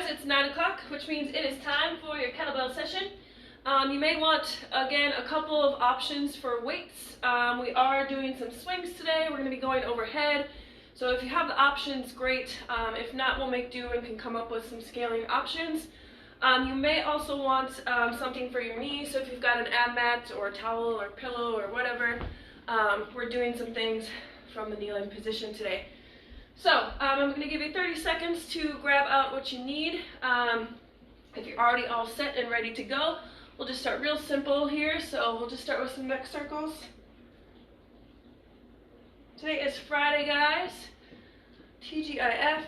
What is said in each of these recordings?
guys, it's 9 o'clock, which means it is time for your kettlebell session. You may want, again, a couple of options for weights. We are doing some swings today. We're going to be going overhead. So if you have the options, great. If not, we'll make do and can come up with some scaling options. You may also want something for your knee. So if you've got an ab mat or a towel or pillow or whatever, we're doing some things from the kneeling position today. So I'm going to give you 30 seconds to grab out what you need. If you're already all set and ready to go, we'll just start real simple here. So we'll just start with some neck circles. Today is Friday, guys. TGIF.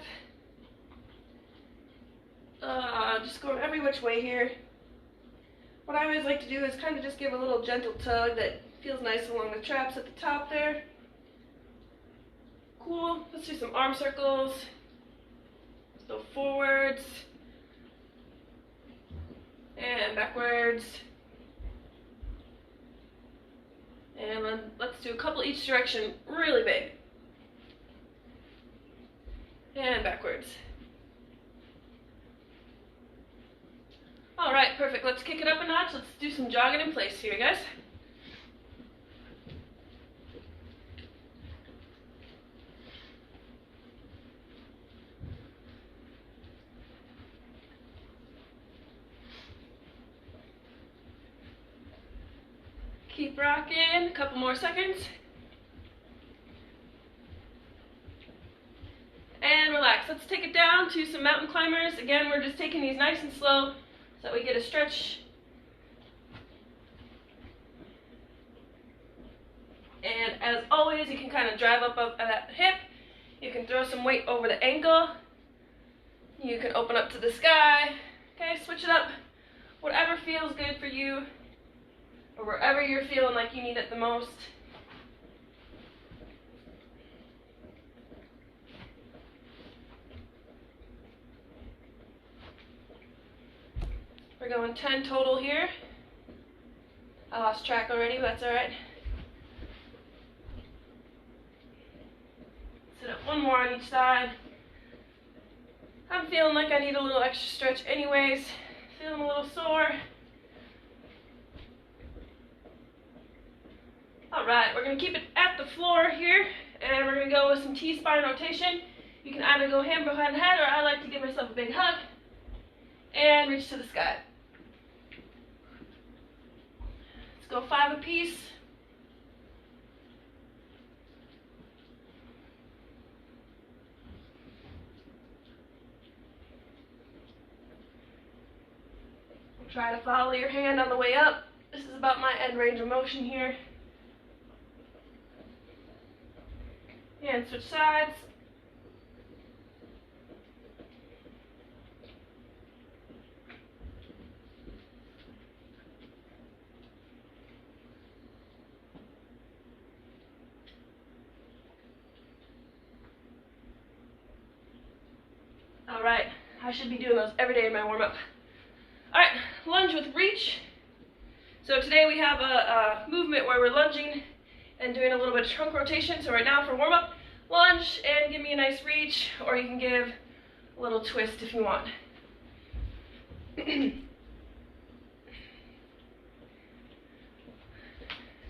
Just going every which way here. What I always like to do is kind of just give a little gentle tug that feels nice along the traps at the top there. Cool. Let's do some arm circles. Let's go forwards and backwards. And then let's do a couple each direction, really big. And backwards. All right, perfect. Let's kick it up a notch. Let's do some jogging in place here, guys. Keep rocking, a couple more seconds. And relax. Let's take it down to some mountain climbers. Again, we're just taking these nice and slow so that we get a stretch. And as always, you can kind of drive up at that hip. You can throw some weight over the ankle. You can open up to the sky. Okay, switch it up. Whatever feels good for you, or wherever you're feeling like you need it the most. We're going 10 total here. I lost track already, but that's all right. Sit up one more on each side. I'm feeling like I need a little extra stretch anyways. Feeling a little sore. Alright, we're going to keep it at the floor here, and we're going to go with some T-spine rotation. You can either go hand behind head, or I like to give myself a big hug, and reach to the sky. Let's go 5 apiece. Try to follow your hand on the way up. This is about my end range of motion here. And switch sides. All right, I should be doing those every day in my warm-up. All right, lunge with reach. So today we have a movement where we're lunging and doing a little bit of trunk rotation. So right now for warm-up, lunge and give me a nice reach, or you can give a little twist if you want.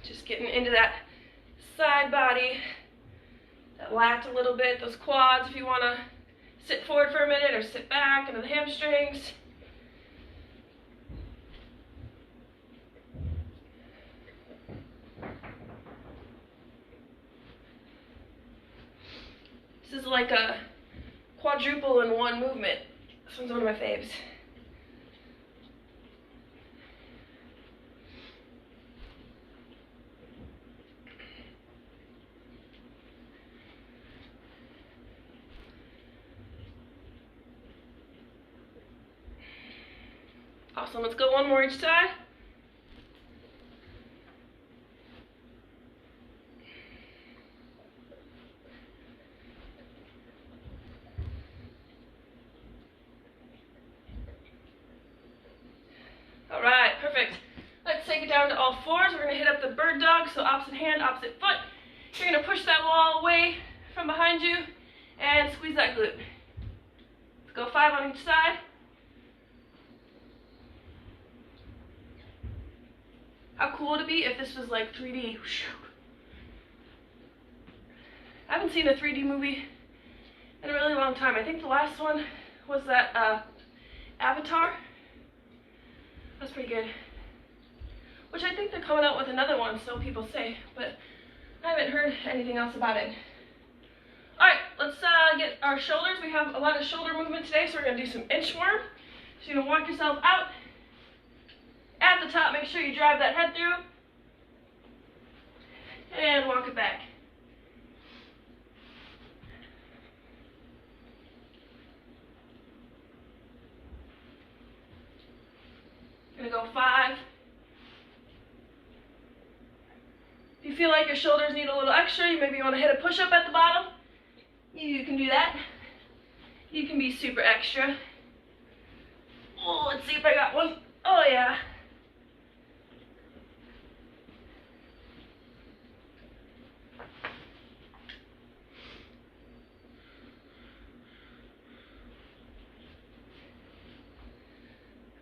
Just getting into that side body, that lat a little bit, those quads if you want to sit forward for a minute or sit back, into the hamstrings. This is like a quadruple in one movement. This one's one of my faves. Awesome, let's go one more each side. Alright, perfect. Let's take it down to all fours. We're going to hit up the bird dog, so opposite hand, opposite foot. You're going to push that wall away from behind you and squeeze that glute. Let's go 5 on each side. How cool would it be if this was like 3D? I haven't seen a 3D movie in a really long time. I think the last one was that Avatar. That's pretty good. Which I think they're coming out with another one, so people say, but I haven't heard anything else about it. Alright, let's get our shoulders. We have a lot of shoulder movement today, so we're going to do some inchworm. So you're going to walk yourself out. At the top, make sure you drive that head through. And walk it back. Gonna go 5. If you feel like your shoulders need a little extra, you maybe want to hit a push-up at the bottom. You can do that. You can be super extra. Oh, let's see if I got one. Oh yeah.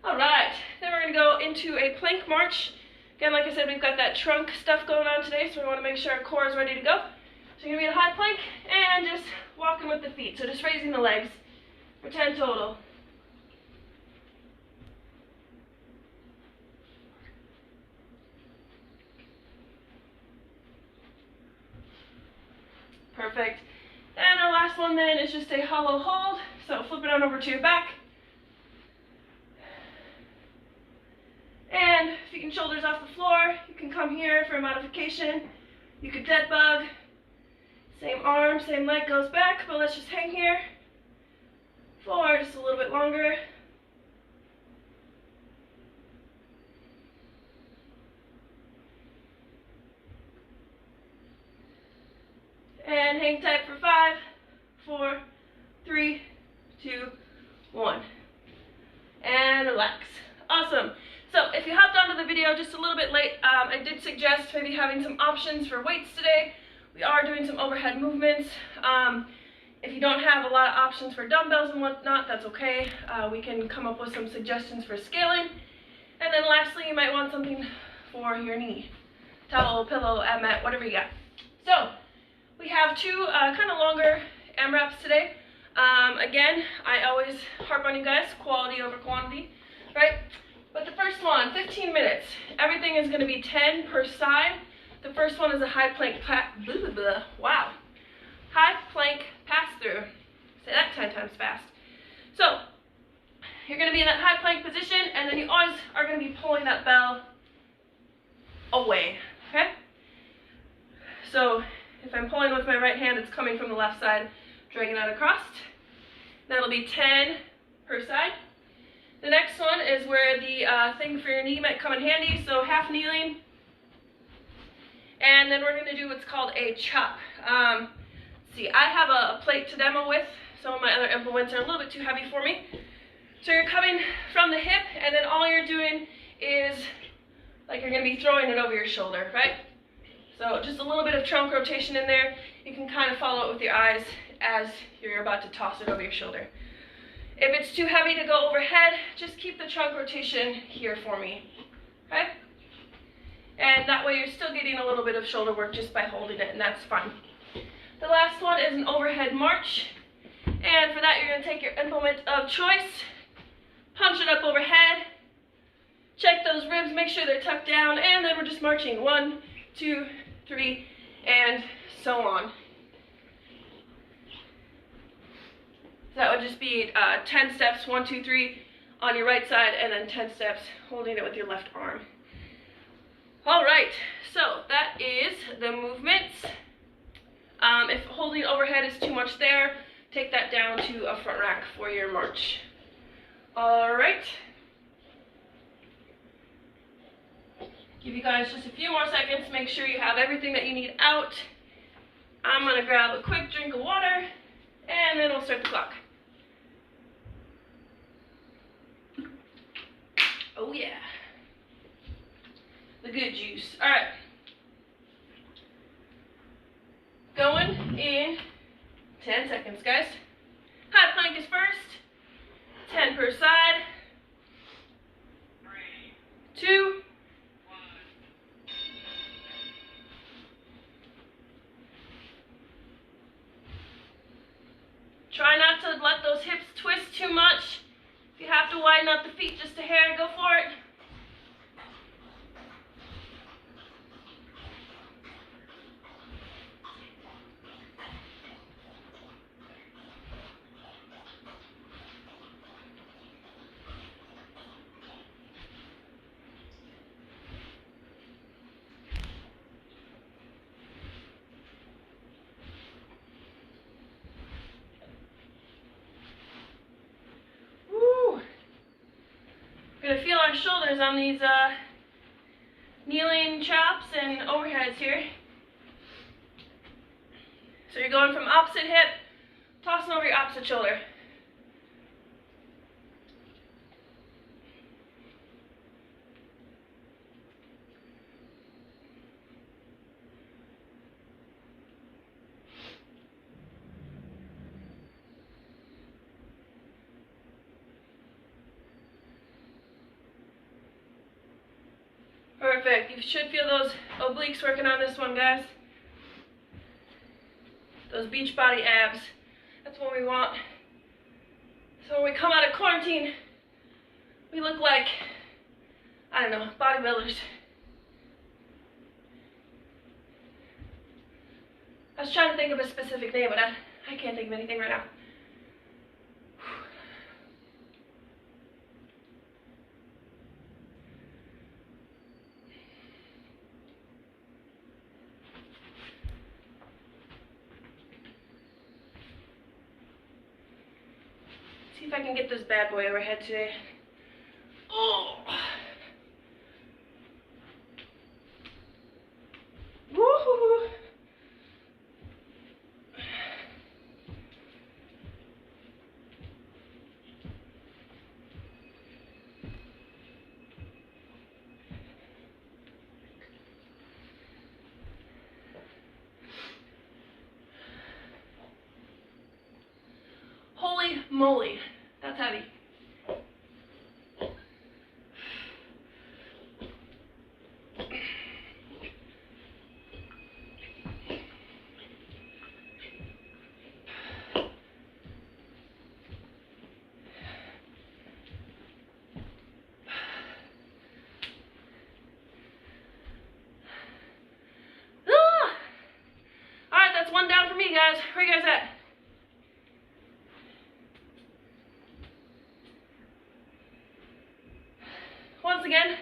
Alright, then we're going to go into a plank march. Again, like I said, we've got that trunk stuff going on today, so we want to make sure our core is ready to go. So you're going to be in a high plank and just walking with the feet. So just raising the legs for 10 total. Perfect. And our last one then is just a hollow hold. So flip it on over to your back. And feet and shoulders off the floor. You can come here for a modification. You could dead bug. Same arm, same leg goes back, but let's just hang here for just a little bit longer. And hang tight for 5, 4, 3, 2, 1. And relax. Awesome. So if you hopped onto the video just a little bit late, I did suggest maybe having some options for weights today. We are doing some overhead movements. If you don't have a lot of options for dumbbells and whatnot, that's okay. We can come up with some suggestions for scaling. And then lastly, you might want something for your knee. Towel, pillow, ab mat, whatever you got. So we have 2 kind of longer AMRAPs today. Again, I always harp on you guys, quality over quantity, right? But the first one, 15 minutes. Everything is going to be 10 per side. The first one is a high plank wow. High plank pass through. Say that 10 times fast. So you're going to be in that high plank position, and then you always are going to be pulling that bell away. Okay? So if I'm pulling with my right hand, it's coming from the left side, dragging that across. That'll be 10 per side. The next one is where the thing for your knee might come in handy, so half kneeling. And then we're going to do what's called a chop. See, I have a plate to demo with. Some of my other implements are a little bit too heavy for me. So you're coming from the hip, and then all you're doing is, like you're going to be throwing it over your shoulder, right? So just a little bit of trunk rotation in there. You can kind of follow it with your eyes as you're about to toss it over your shoulder. If it's too heavy to go overhead, just keep the trunk rotation here for me, okay? And that way you're still getting a little bit of shoulder work just by holding it, and that's fine. The last one is an overhead march, and for that you're going to take your implement of choice, punch it up overhead, check those ribs, make sure they're tucked down, and then we're just marching 1, 2, 3, and so on. So that would just be 10 steps, 1, 2, 3 on your right side, and then 10 steps holding it with your left arm. All right, so that is the movements. If holding overhead is too much there, take that down to a front rack for your march. All right. Give you guys just a few more seconds. Make sure you have everything that you need out. I'm going to grab a quick drink of water, and then we'll start the clock. Oh yeah. The good juice. All right. Going in 10 seconds, guys. High plank is first. 10 per side. 3, 2, not to let those hips twist too much. If you have to widen up the feet just a hair, go for it. We're going to feel our shoulders on these kneeling chops and overheads here. So you're going from opposite hip, tossing over your opposite shoulder. Perfect. You should feel those obliques working on this one, guys. Those beach body abs. That's what we want. So when we come out of quarantine, we look like, I don't know, bodybuilders. I was trying to think of a specific name, but I can't think of anything right now. See if I can get this bad boy overhead today. Oh! Woo-hoo-hoo. Holy moly, that's heavy. Alright, that's one down for me, guys. Where you guys at? Once again,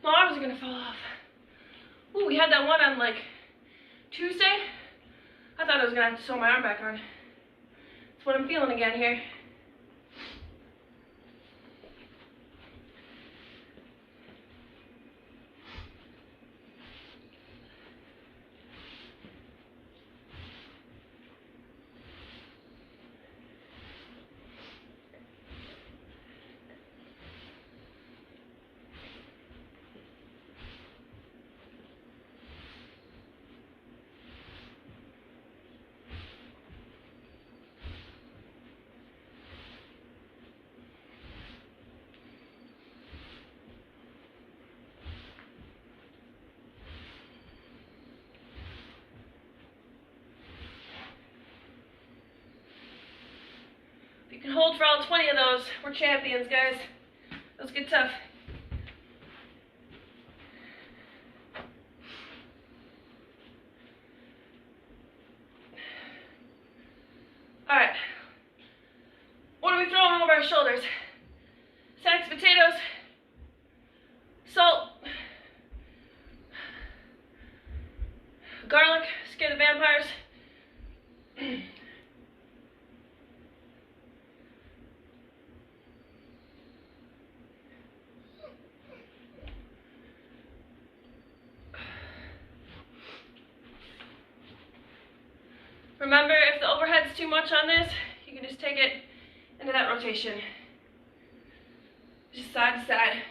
my arms are gonna fall off. Ooh, we had that one on like Tuesday. I thought I was gonna have to sew my arm back on. That's what I'm feeling again here. If you can hold for all 20 of those, we're champions, guys. Those get tough. Alright. What are we throwing over our shoulders? Sacks of potatoes, salt, garlic, scare the vampires. Remember, if the overhead's too much on this, you can just take it into that rotation. Just side to side.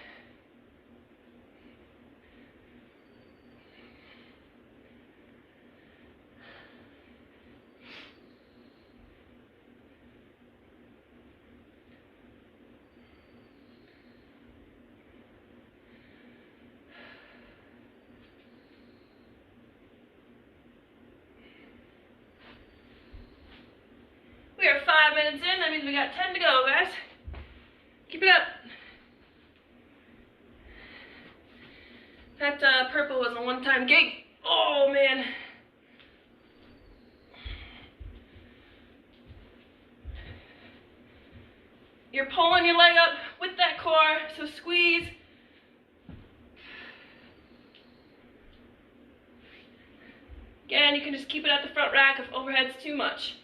We are 5 5 minutes in. That means we got 10 to go, guys. Keep it up. That purple was a one-time gig. Oh, man. You're pulling your leg up with that core, so squeeze. Again, you can just keep it at the front rack if overhead's too much.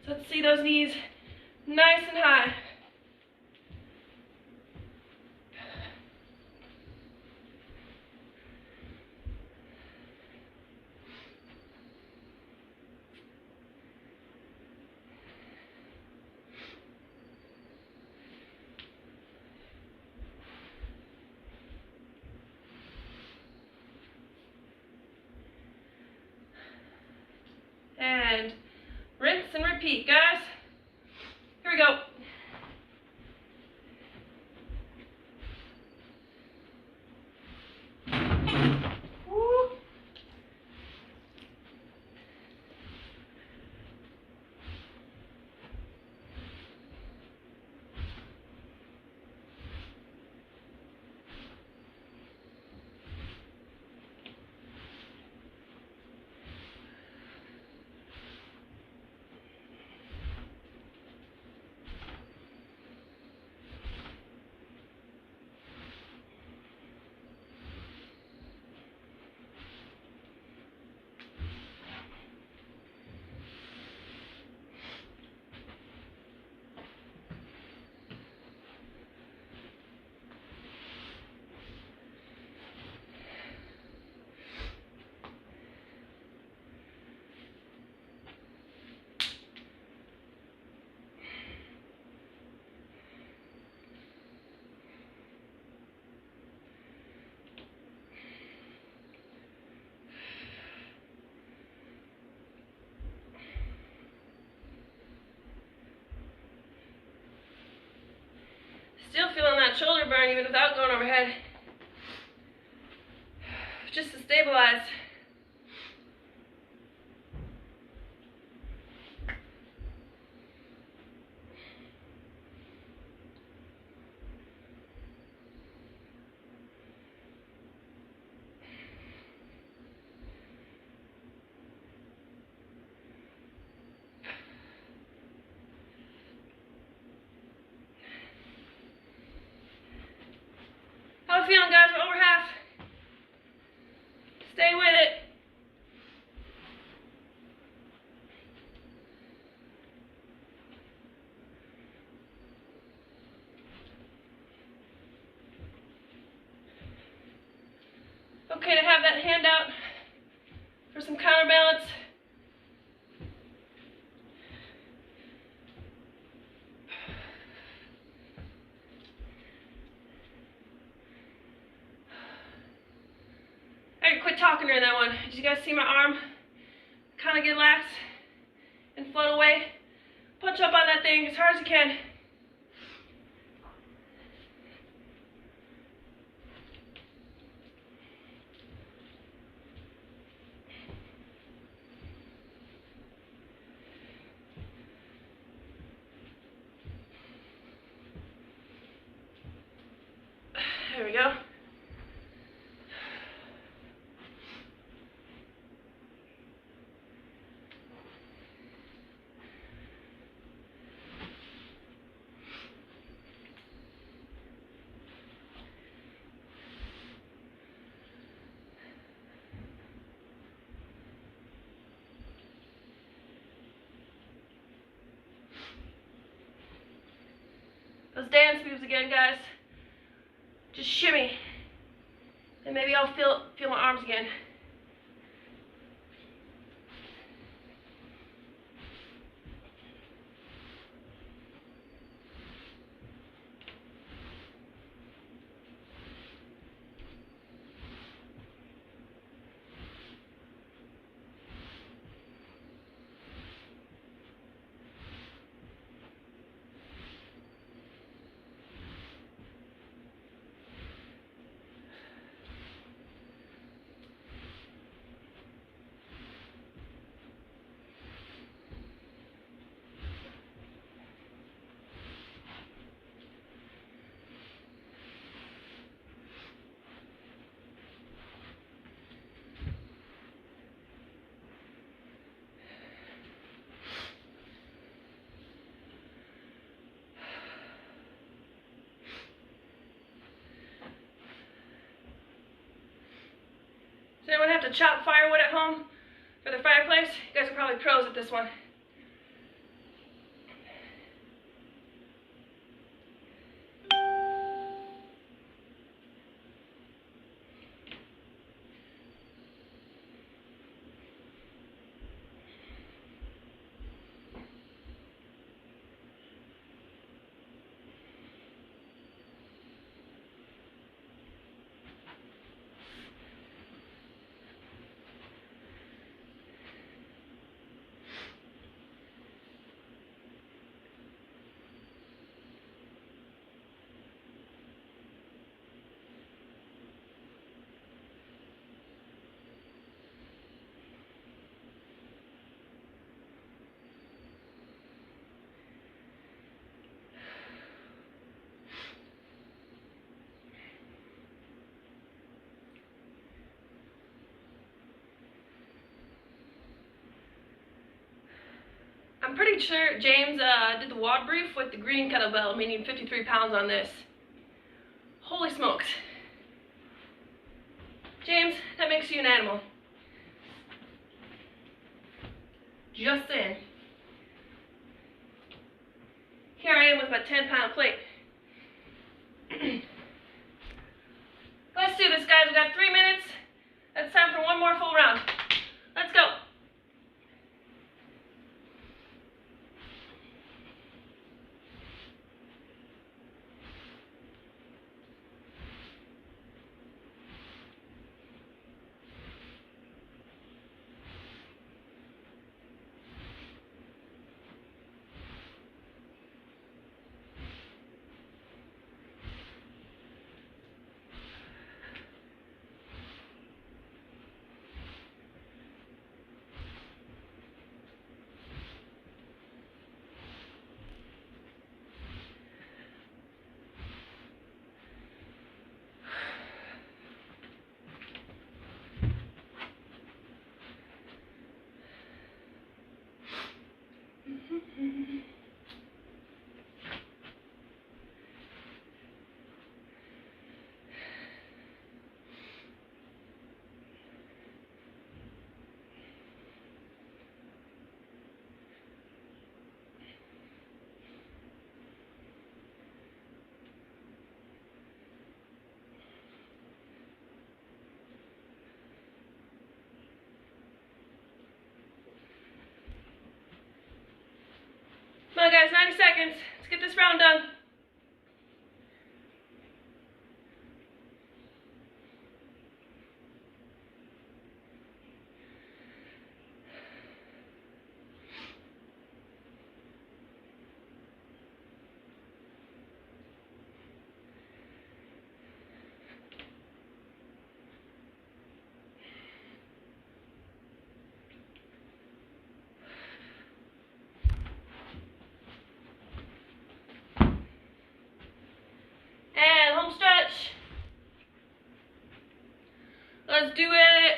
So let's see those knees nice and high. And rinse and repeat, guys. Here we go. Woo. Still feeling that shoulder burn even without going overhead. Just to stabilize. How we feeling, guys? We're over half. Stay with it. Okay to have that hand out for some counterbalance. Quit talking during that one. Did you guys see my arm kind of get lax and float away? Punch up on that thing as hard as you can. There we go. Those dance moves again, guys. Just shimmy. And maybe I'll feel my arms again. Does anyone have to chop firewood at home for their fireplace? You guys are probably pros at this one. I'm pretty sure James did the WOD brief with the green kettlebell, meaning 53 pounds on this. Holy smokes. James, that makes you an animal. Just saying. Here I am with my 10-pound plate. Let's do this, guys. We've got 3 minutes. It's time for one more full round. Let's go. Come on, guys, 90 seconds. Let's get this round done. And home stretch. Let's do it.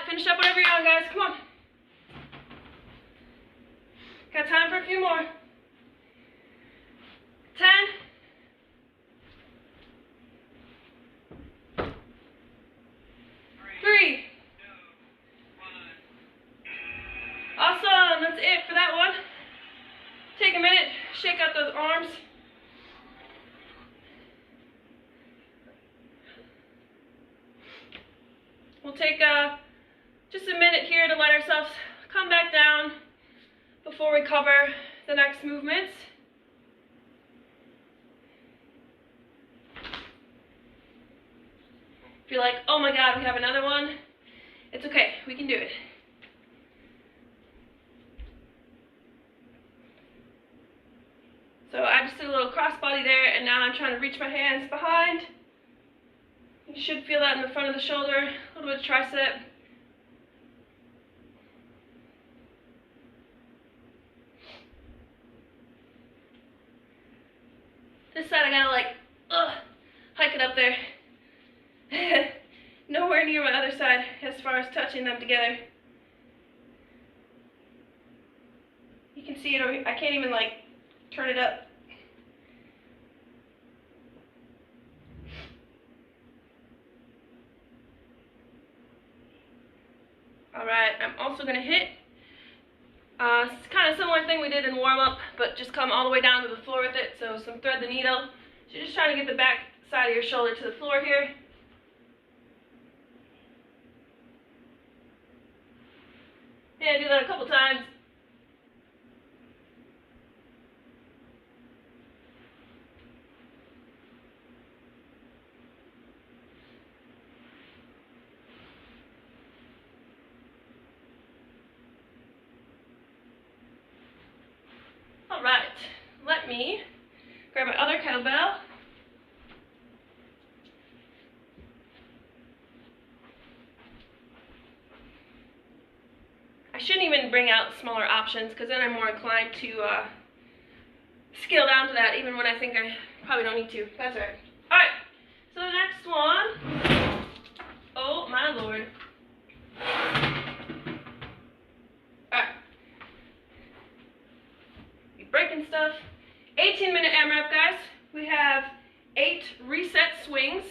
Finish up whatever you're on, guys. Come on. Got time for a few more. 10. 3. Awesome. That's it for that one. Take a minute. Shake out those arms. We'll take just a minute here to let ourselves come back down before we cover the next movements. If you're like, oh my God, we have another one, it's okay, we can do it. So I just did a little crossbody there, and now I'm trying to reach my hands behind. You should feel that in the front of the shoulder, a little bit of tricep. This side I gotta like, hike it up there. Nowhere near my other side as far as touching them together. You can see it over here. I can't even like turn it up. Alright, I'm also going to hit, it's kind of a similar thing we did in warm-up, but just come all the way down to the floor with it, so some thread the needle. So you're just trying to get the back side of your shoulder to the floor here. And do that a couple times. Alright, let me grab my other kettlebell. I shouldn't even bring out smaller options because then I'm more inclined to scale down to that even when I think I probably don't need to. That's right. Alright, so the next one, oh my lord. Alright. Be breaking stuff. 18-minute AMRAP, guys. We have 8 reset swings,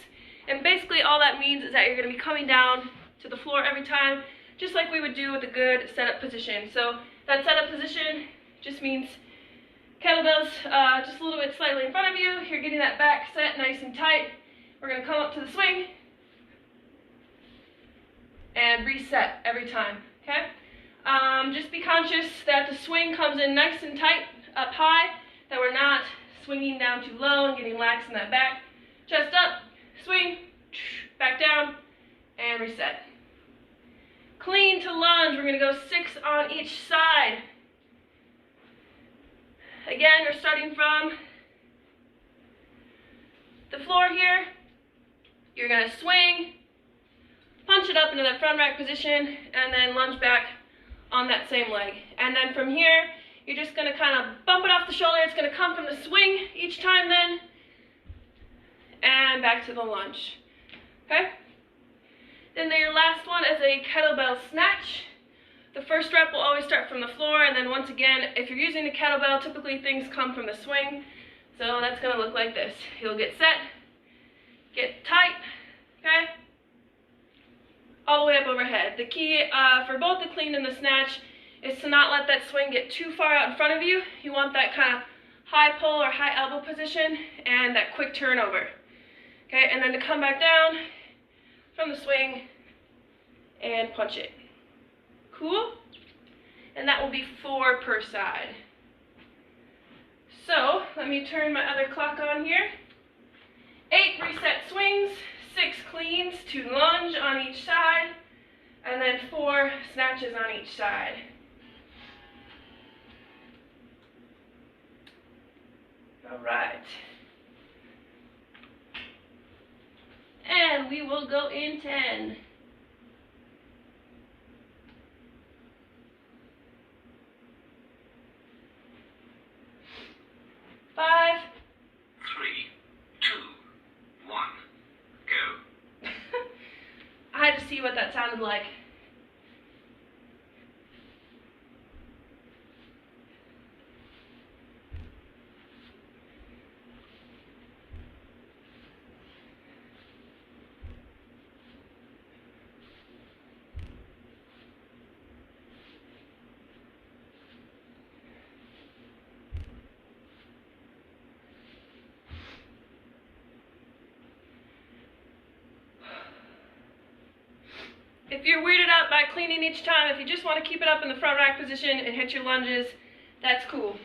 and basically all that means is that you're going to be coming down to the floor every time, just like we would do with a good setup position. So that setup position just means kettlebells just a little bit slightly in front of you. You're getting that back set nice and tight. We're going to come up to the swing and reset every time, okay? Just be conscious that the swing comes in nice and tight up high, that we're not swinging down too low and getting lax in that back. Chest up, swing, back down, and reset. Clean to lunge, we're going to go 6 on each side. Again, we're starting from the floor here. You're going to swing, punch it up into that front rack position, and then lunge back on that same leg. And then from here, you're just going to kind of bump it off the shoulder. It's going to come from the swing each time then, and back to the lunge. Okay? Then your last one is a kettlebell snatch. The first rep will always start from the floor, and then once again, if you're using the kettlebell, typically things come from the swing. So that's going to look like this. You'll get set, get tight, okay? All the way up overhead. The key for both the clean and the snatch is to not let that swing get too far out in front of you. You want that kind of high pull or high elbow position and that quick turnover. Okay, and then to come back down from the swing and punch it. Cool? And that will be 4 per side. So, let me turn my other clock on here. 8 reset swings, 6 cleans to lunge on each side, and then 4 snatches on each side. All right. And we will go in 10. 5, 3, 2, 1, go. I had to see what that sounded like. If you're weirded out by cleaning each time, if you just want to keep it up in the front rack position and hit your lunges, that's cool.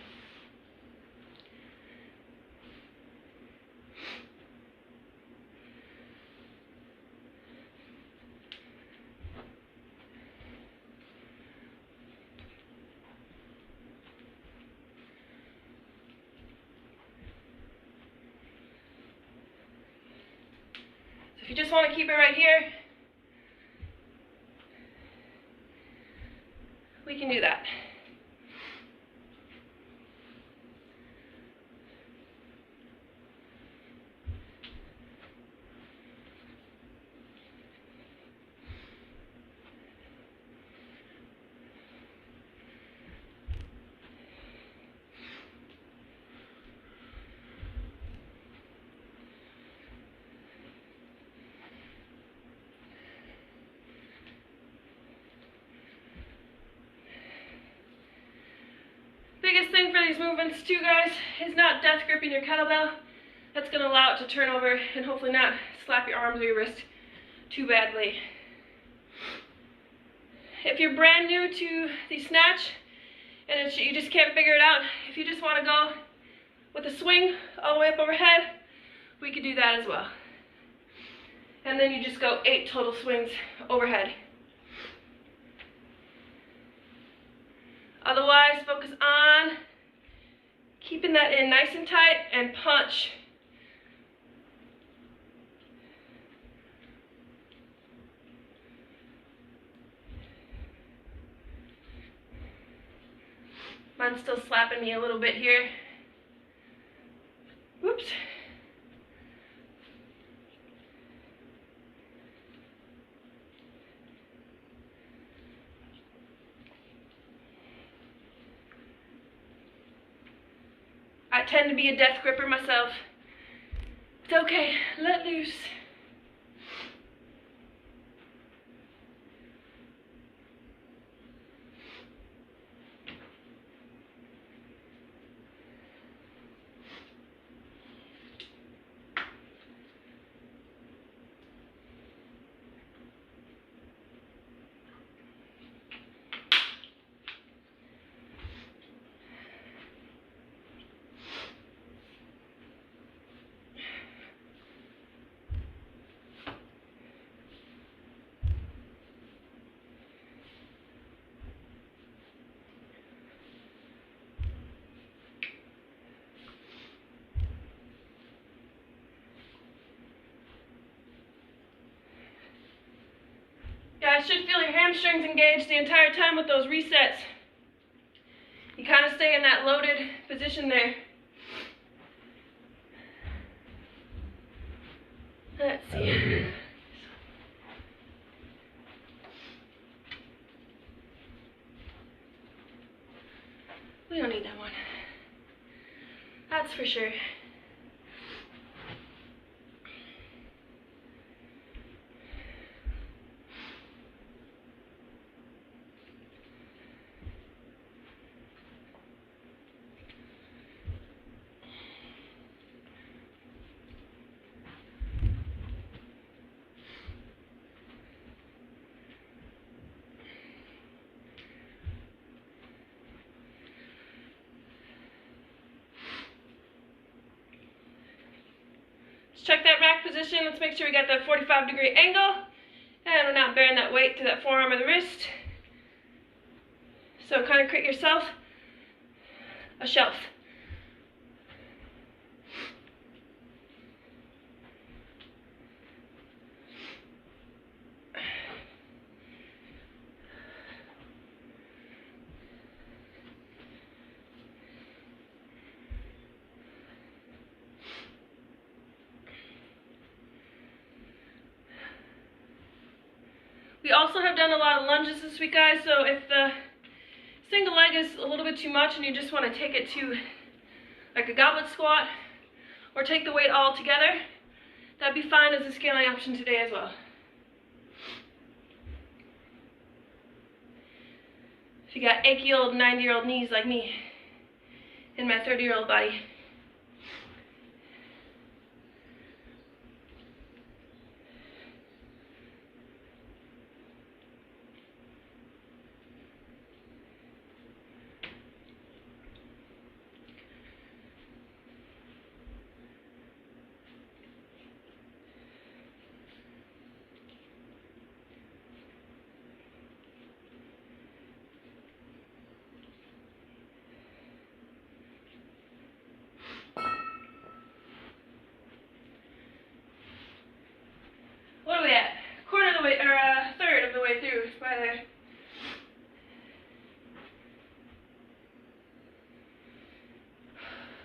If you just want to keep it right here, we can do that. Biggest thing for these movements too, guys, is not death gripping your kettlebell. That's going to allow it to turn over and hopefully not slap your arms or your wrist too badly. If you're brand new to the snatch and you just can't figure it out, if you just want to go with a swing all the way up overhead, we could do that as well. And then you just go 8 total swings overhead. Otherwise, focus on keeping that in nice and tight and punch. Mine's still slapping me a little bit here. Whoops. I tend to be a death gripper myself. It's okay, let loose. You should feel your hamstrings engaged the entire time with those resets. You kind of stay in that loaded position there. Let's see. We don't need that one. That's for sure. Check that rack position. Let's make sure we got that 45-degree angle and we're not bearing that weight to that forearm or the wrist. So kind of create yourself a shelf. We also have done a lot of lunges this week, guys, so if the single leg is a little bit too much and you just want to take it to like a goblet squat or take the weight all together, that'd be fine as a scaling option today as well. If you got achy old 90-year-old knees like me in my 30-year-old body.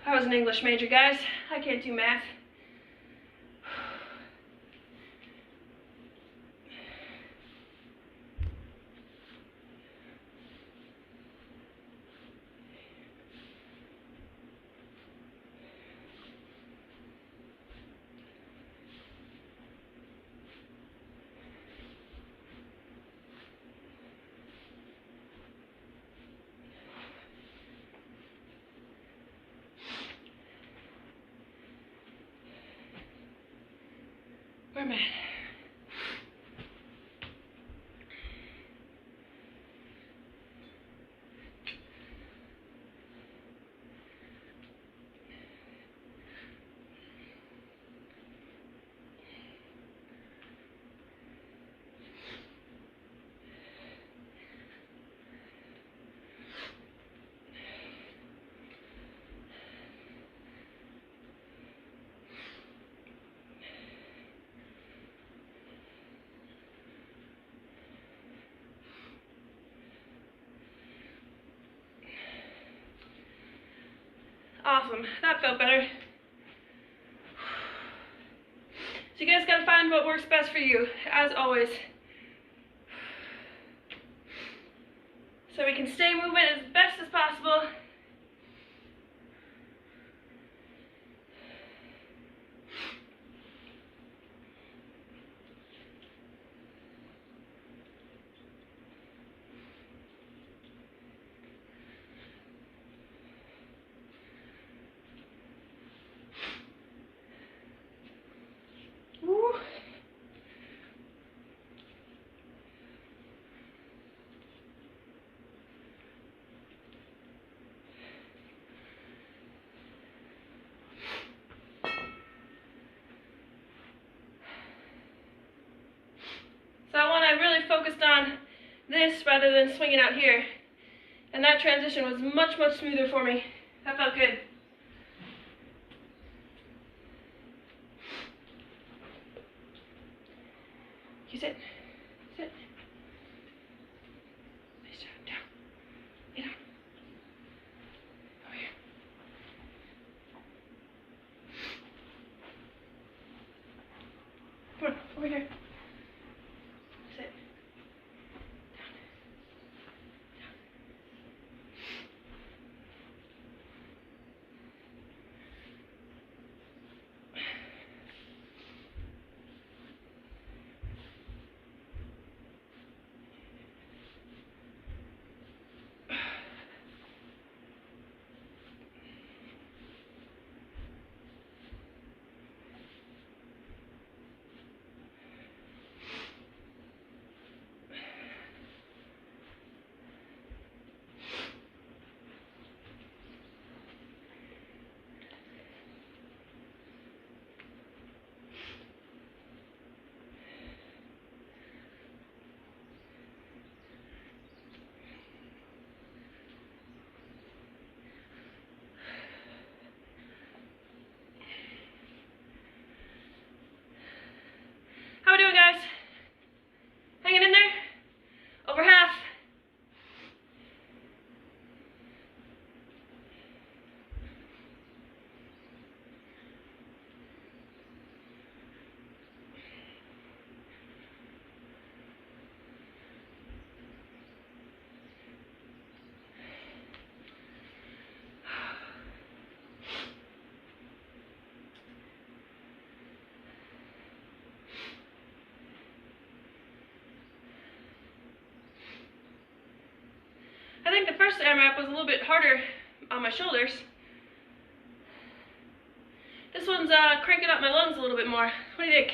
I was an English major, guys. I can't do math. Where am I? Awesome, that felt better. So you guys gotta find what works best for you, as always. So we can stay moving as best as possible. Woo. So that one I really focused on this rather than swinging out here. And that transition was much, much smoother for me. That felt good. You sit. Sit. Nice job. Down. Lay down. Over here. Come on, over here. Sit. How we doing, guys? Hanging in there? Over half. I think the first AMRAP was a little bit harder on my shoulders. This one's cranking up my lungs a little bit more. What do you think?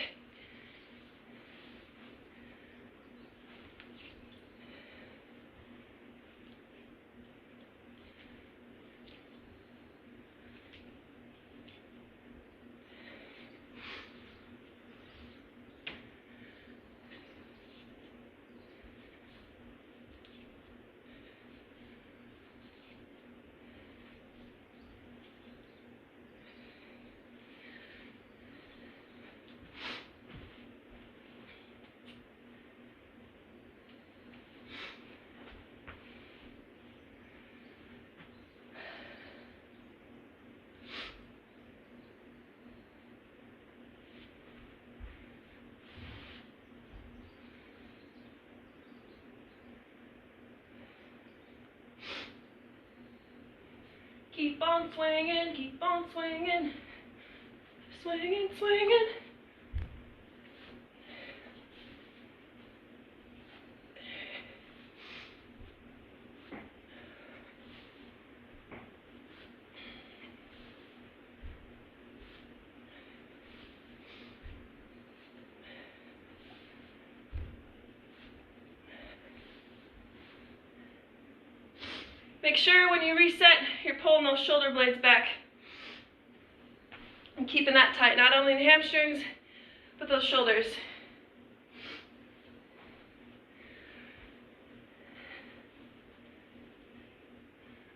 Keep on swinging, keep on swinging. Swinging, swinging. Make sure when you reset, you're pulling those shoulder blades back and keeping that tight, not only the hamstrings, but those shoulders.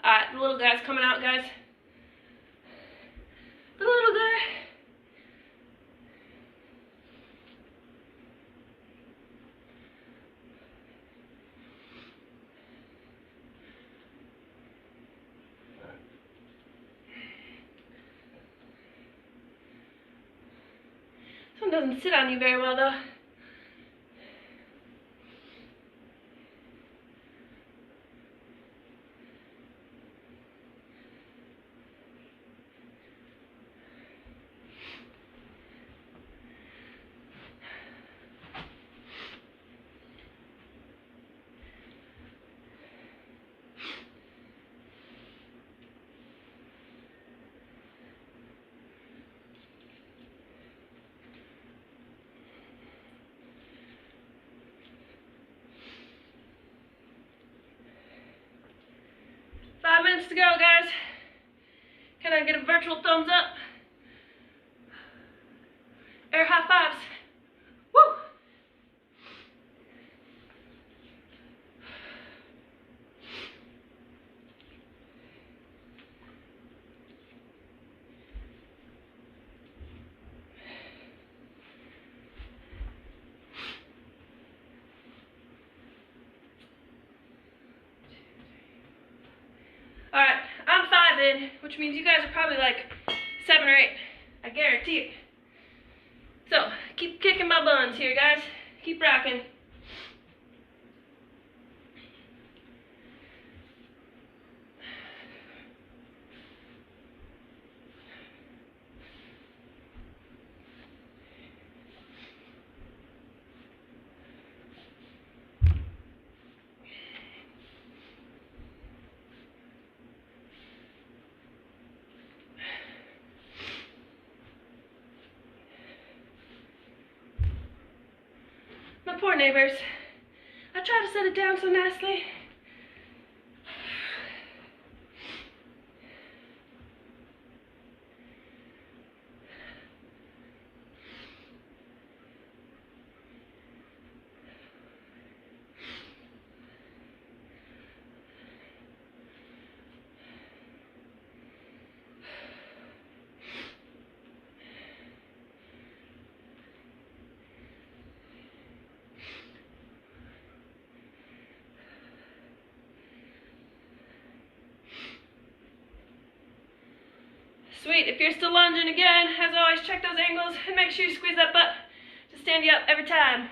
All right, the little guy's coming out, guys. The little guy. This one doesn't sit on you very well, though. Five minutes to go, guys. Can I get a virtual thumbs up? Air high fives. Woo! All right, I'm 5 in, which means you guys are probably like 7 or 8. I guarantee it. So, keep kicking my buns here, guys. Keep rocking. My poor neighbors. I try to set it down so nicely. Sweet, if you're still lunging again, as always, check those angles and make sure you squeeze that butt to stand you up every time.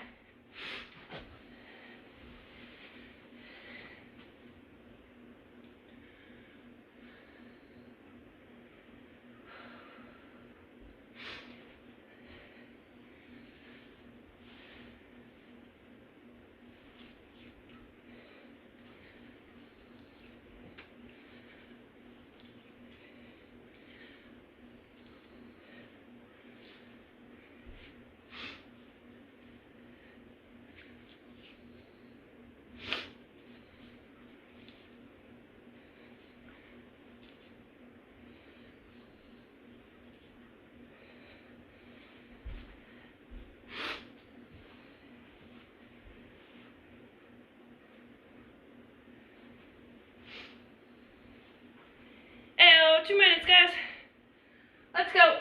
Ayo, 2 minutes, guys. Let's go.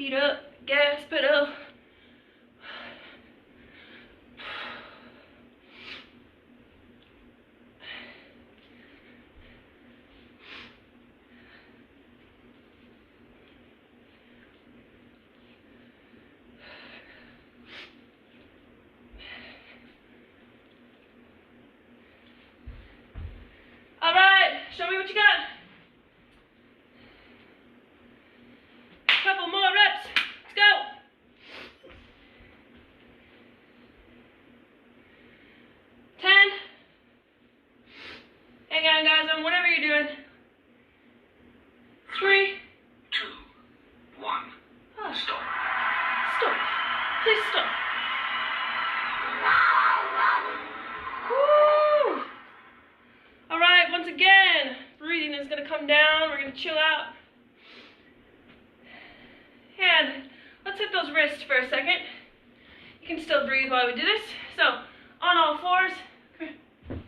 Feet up, gas pedal. All right, show me what you got. Couple more reps. Let's go. 10. Hang on, guys, on whatever you're doing. 3. 2, 1. Oh, Stop. stop. Please stop. Woo! All right, once again, breathing is going to come down. We're going to chill out. And let's hit those wrists for a second. You can still breathe while we do this. So, on all fours. Come here.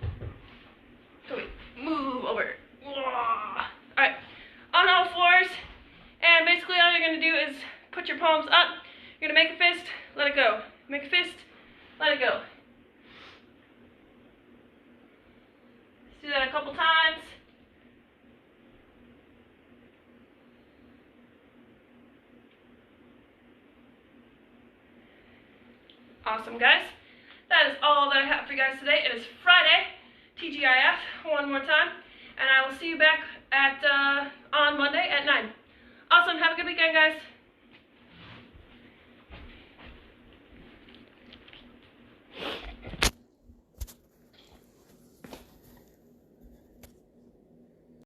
So we move over. Alright, on all fours. And basically all you're going to do is put your palms up. You're going to make a fist, let it go. Make a fist, let it go. Let's do that a couple times. Awesome, guys. That is all that I have for you guys today. It is Friday, TGIF, one more time. And I will see you back at on Monday at 9. Awesome. Have a good weekend, guys.